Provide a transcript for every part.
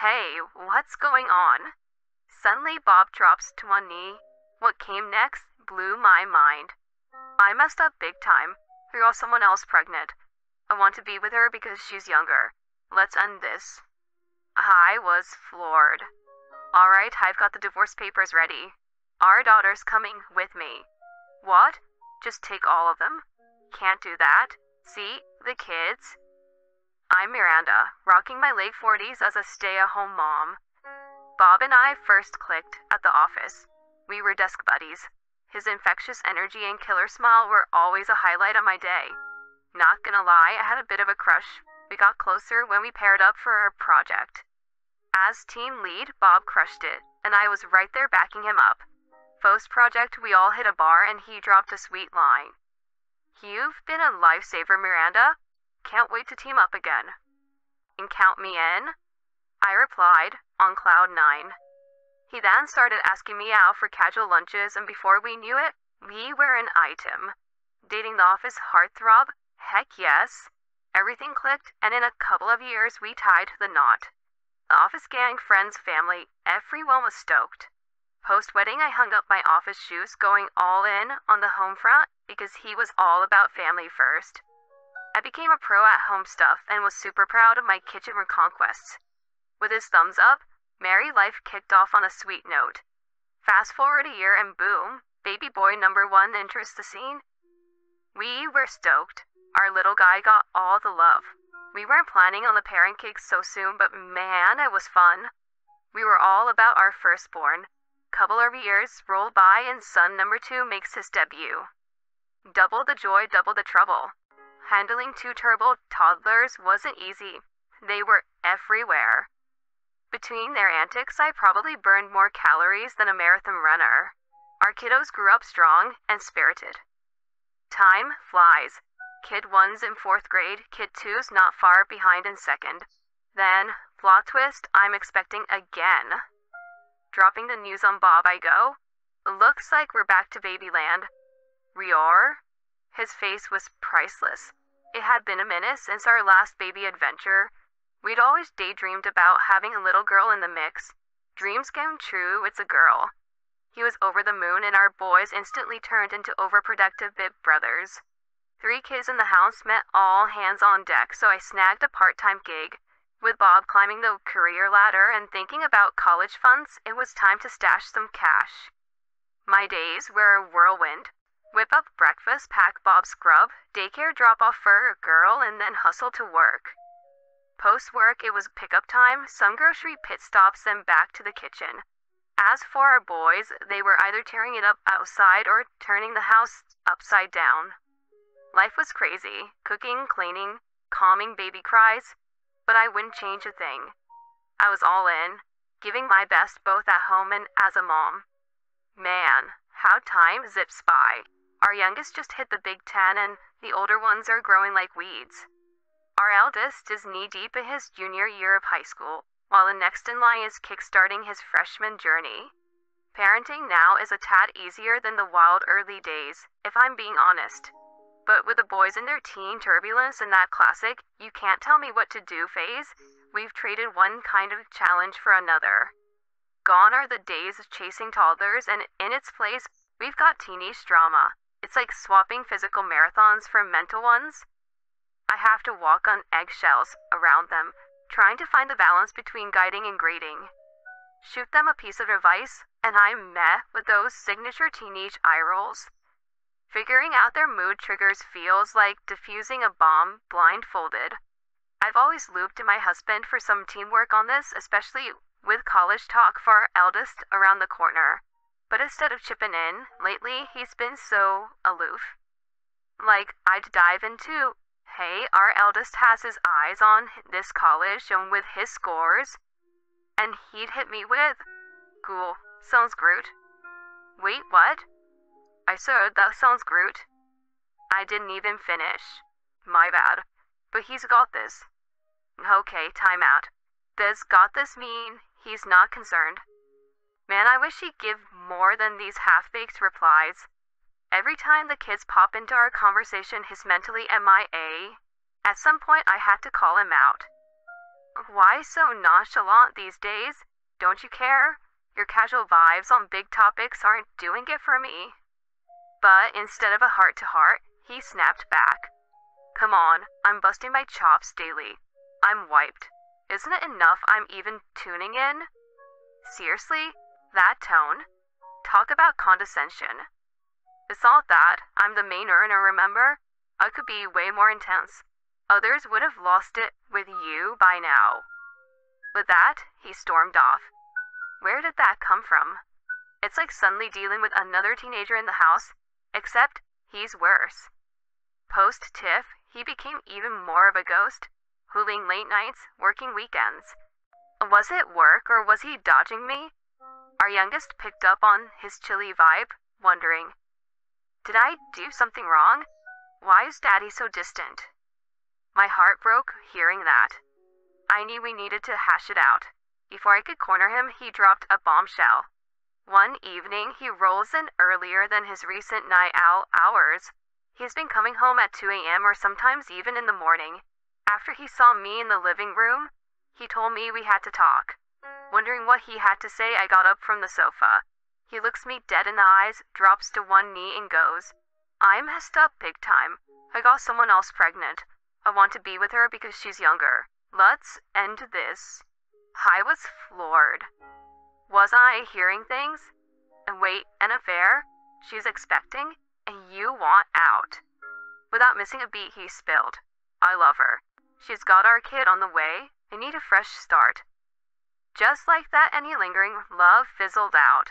Hey, what's going on? Suddenly, Bob drops to one knee. What came next blew my mind. I messed up big time. We got someone else pregnant. I want to be with her because she's younger. Let's end this. I was floored. Alright, I've got the divorce papers ready. Our daughter's coming with me. What? Just take all of them? Can't do that. See, the kids. I'm Miranda, rocking my late 40s as a stay-at-home mom. Bob and I first clicked at the office. We were desk buddies. His infectious energy and killer smile were always a highlight of my day. Not gonna lie, I had a bit of a crush. We got closer when we paired up for a project. As team lead, Bob crushed it, and I was right there backing him up. Post-project, we all hit a bar and he dropped a sweet line. You've been a lifesaver, Miranda. Can't wait to team up again. And count me in? I replied, on cloud nine. He then started asking me out for casual lunches, and before we knew it, we were an item. Dating the office heartthrob? Heck yes. Everything clicked, and in a couple of years, we tied the knot. The office gang, friends, family, everyone was stoked. Post-wedding, I hung up my office shoes, going all in on the home front because he was all about family first. I became a pro at home stuff and was super proud of my kitchen reconquests. With his thumbs up, married life kicked off on a sweet note. Fast forward a year and boom, baby boy number one enters the scene. We were stoked. Our little guy got all the love. We weren't planning on the parent cake so soon, but man, it was fun. We were all about our firstborn. Couple of years roll by and son number two makes his debut. Double the joy, double the trouble. Handling two turbo toddlers wasn't easy. They were everywhere. Between their antics, I probably burned more calories than a marathon runner. Our kiddos grew up strong and spirited. Time flies. Kid 1's in 4th grade, Kid 2's not far behind in 2nd. Then, plot twist, I'm expecting again. Dropping the news on Bob, I go, looks like we're back to babyland. Rior? His face was priceless. It had been a minute since our last baby adventure. We'd always daydreamed about having a little girl in the mix. Dreams come true, it's a girl. He was over the moon and our boys instantly turned into overprotective big brothers. 3 kids in the house meant all hands on deck, so I snagged a part-time gig. With Bob climbing the career ladder and thinking about college funds, it was time to stash some cash. My days were a whirlwind. Whip up breakfast, pack Bob's grub, daycare drop-off for a girl, and then hustle to work. Post-work, it was pickup time, some grocery pit stops, then back to the kitchen. As for our boys, they were either tearing it up outside or turning the house upside down. Life was crazy, cooking, cleaning, calming baby cries, but I wouldn't change a thing. I was all in, giving my best both at home and as a mom. Man, how time zips by. Our youngest just hit the Big 10 and the older ones are growing like weeds. Our eldest is knee-deep in his junior year of high school, while the next in line is kickstarting his freshman journey. Parenting now is a tad easier than the wild early days, if I'm being honest. But with the boys in their teen turbulence and that classic, you can't tell me what to do phase, we've traded one kind of challenge for another. Gone are the days of chasing toddlers, and in its place, we've got teenage drama. It's like swapping physical marathons for mental ones. I have to walk on eggshells around them, trying to find the balance between guiding and grading. Shoot them a piece of advice, and I'm met with those signature teenage eye rolls. Figuring out their mood triggers feels like defusing a bomb blindfolded. I've always looped to my husband for some teamwork on this, especially with college talk for our eldest around the corner. But instead of chipping in, lately he's been so aloof. Like, I'd dive into, hey, our eldest has his eyes on this college and with his scores. And he'd hit me with, cool, sounds Groot. Wait, what? I said, that sounds Groot. I didn't even finish. My bad. But he's got this. Okay, time out. Does got this mean he's not concerned? Man, I wish he'd give more than these half-baked replies. Every time the kids pop into our conversation, he's mentally MIA. At some point, I had to call him out. Why so nonchalant these days? Don't you care? Your casual vibes on big topics aren't doing it for me. But instead of a heart to heart, he snapped back. Come on, I'm busting my chops daily. I'm wiped. Isn't it enough I'm even tuning in? Seriously? That tone? Talk about condescension. It's not that. I'm the main earner, remember? I could be way more intense. Others would have lost it with you by now. With that, he stormed off. Where did that come from? It's like suddenly dealing with another teenager in the house, except he's worse. Post-Tiff, he became even more of a ghost, hooling late nights, working weekends. Was it work or was he dodging me? Our youngest picked up on his chilly vibe, wondering, did I do something wrong? Why is Daddy so distant? My heart broke hearing that. I knew we needed to hash it out. Before I could corner him, he dropped a bombshell. One evening, he rolls in earlier than his recent night out hours. He's been coming home at 2 a.m. or sometimes even in the morning. After he saw me in the living room, he told me we had to talk. Wondering what he had to say, I got up from the sofa. He looks me dead in the eyes, drops to one knee, and goes, I messed up big time. I got someone else pregnant. I want to be with her because she's younger. Let's end this. I was floored. Was I hearing things? And wait, an affair? She's expecting? And you want out? Without missing a beat, he spilled. I love her. She's got our kid on the way. I need a fresh start. Just like that, any lingering love fizzled out.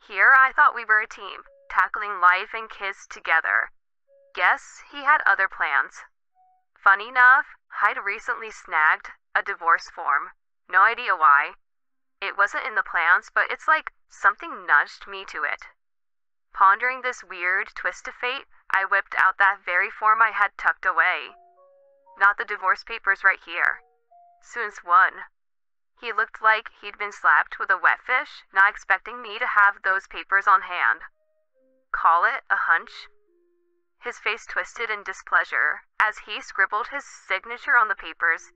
Here I thought we were a team, tackling life and kids together. Guess he had other plans. Funny enough, I'd recently snagged a divorce form. No idea why. It wasn't in the plans, but it's like something nudged me to it. Pondering this weird twist of fate, I whipped out that very form I had tucked away. Not the divorce papers right here. Since one. He looked like he'd been slapped with a wet fish, not expecting me to have those papers on hand. Call it a hunch? His face twisted in displeasure as he scribbled his signature on the papers.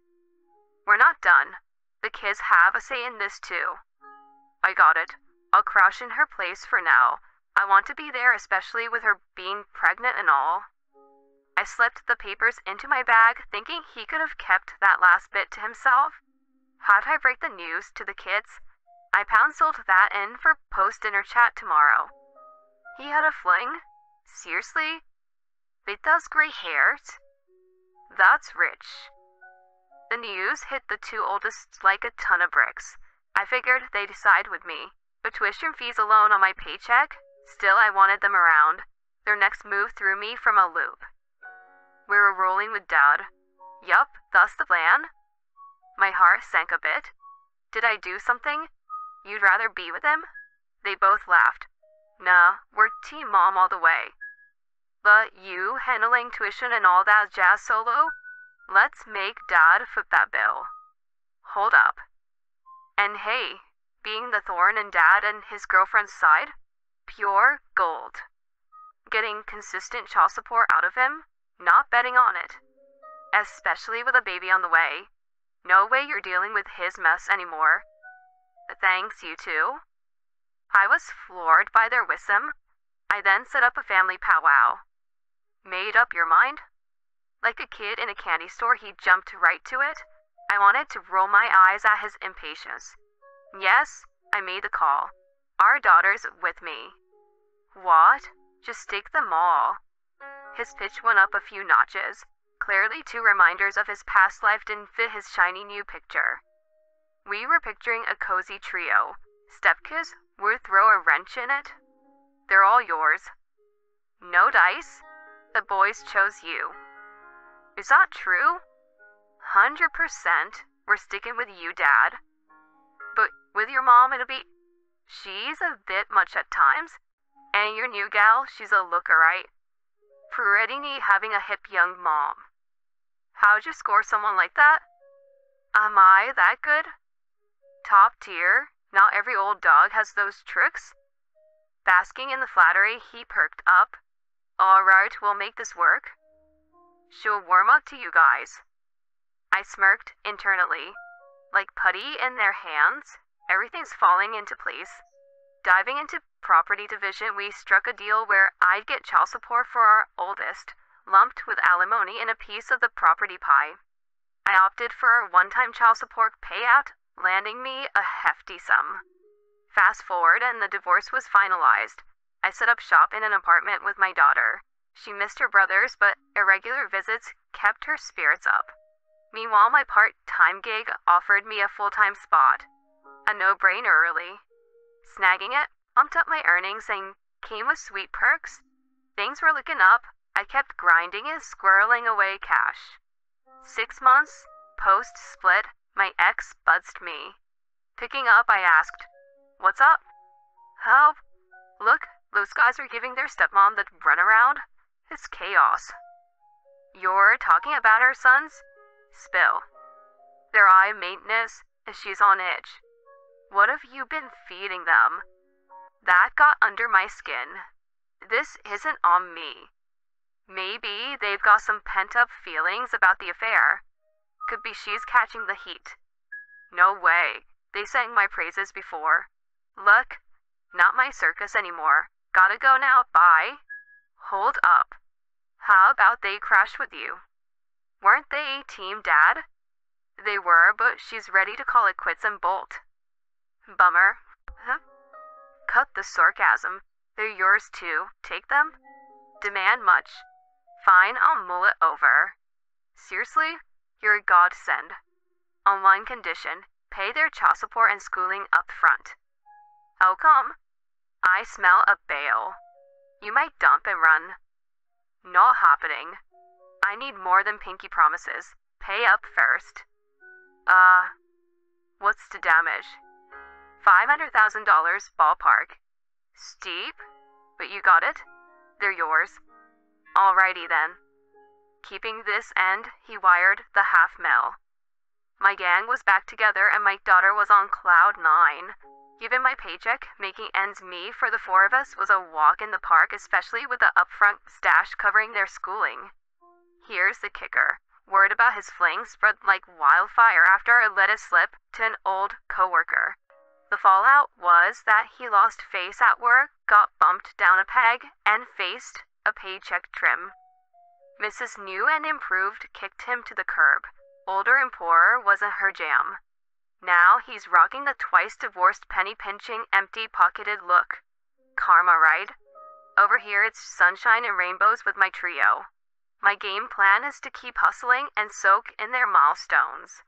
We're not done. The kids have a say in this too. I got it. I'll crouch in her place for now. I want to be there, especially with her being pregnant and all. I slipped the papers into my bag, thinking he could have kept that last bit to himself. How'd I break the news to the kids? I penciled that in for post-dinner chat tomorrow. He had a fling? Seriously? With those gray hairs? That's rich. The news hit the two oldest like a ton of bricks. I figured they'd side with me. But tuition fees alone on my paycheck? Still, I wanted them around. Their next move threw me from a loop. We were rolling with Dad. Yup, that's the plan. My heart sank a bit. Did I do something? You'd rather be with him? They both laughed. Nah, we're team mom all the way. But you handling tuition and all that jazz solo? Let's make Dad foot that bill. Hold up. And hey, being the thorn in Dad and his girlfriend's side? Pure gold. Getting consistent child support out of him? Not betting on it. Especially with a baby on the way. No way you're dealing with his mess anymore. Thanks, you two. I was floored by their wisdom. I then set up a family powwow. Made up your mind? Like a kid in a candy store, he jumped right to it. I wanted to roll my eyes at his impatience. Yes, I made the call. Our daughter's with me. What? Just take them all. His pitch went up a few notches. Clearly, two reminders of his past life didn't fit his shiny new picture. We were picturing a cozy trio. Stepkids would throw a wrench in it. They're all yours. No dice. The boys chose you. Is that true? 100%. We're sticking with you, Dad. But with your mom, it'll be... She's a bit much at times. And your new gal, she's a looker-right. Pretty neat having a hip young mom. How'd you score someone like that? Am I that good? Top tier. Not every old dog has those tricks. Basking in the flattery, he perked up. All right, we'll make this work. She'll warm up to you guys. I smirked internally. like putty in their hands. Everything's falling into place. Diving into property division, we struck a deal where I'd get child support for our oldest, lumped with alimony in a piece of the property pie. I opted for a one-time child support payout, landing me a hefty sum. Fast forward and the divorce was finalized. I set up shop in an apartment with my daughter. She missed her brothers, but irregular visits kept her spirits up. Meanwhile, my part-time gig offered me a full-time spot. A no-brainer, really. Snagging it bumped up my earnings and came with sweet perks. Things were looking up. I kept grinding and squirreling away cash. 6 months post-split, my ex buzzed me. Picking up, I asked, "What's up?" "Help. Look, those guys are giving their stepmom the runaround. It's chaos." "You're talking about her sons?" "Spill." "They're high maintenance, and she's on edge." "What have you been feeding them?" That got under my skin. This isn't on me. Maybe they've got some pent-up feelings about the affair. Could be she's catching the heat. No way. They sang my praises before. Look, not my circus anymore. Gotta go now, bye. Hold up. How about they crash with you? Weren't they team dad? They were, but she's ready to call it quits and bolt. Bummer. Huh? Cut the sarcasm. They're yours too. Take them? Demand much. Fine, I'll mull it over. Seriously? You're a godsend. On one condition, pay their child support and schooling up front. How come? I smell a bail. You might dump and run. Not happening. I need more than pinky promises. Pay up first. What's the damage? $500,000 ballpark. Steep? But you got it? They're yours. Alrighty then. Keeping this end, he wired the $500,000. My gang was back together and my daughter was on cloud 9. Given my paycheck, making ends meet for the 4 of us was a walk in the park, especially with the upfront stash covering their schooling. Here's the kicker. Word about his fling spread like wildfire after I let it slip to an old coworker. The fallout was that he lost face at work, got bumped down a peg, and faced a paycheck trim. Mrs. New and Improved kicked him to the curb. Older and poorer wasn't her jam. Now he's rocking the twice-divorced penny-pinching, empty-pocketed look. Karma, right? Over here it's sunshine and rainbows with my trio. My game plan is to keep hustling and soak in their milestones.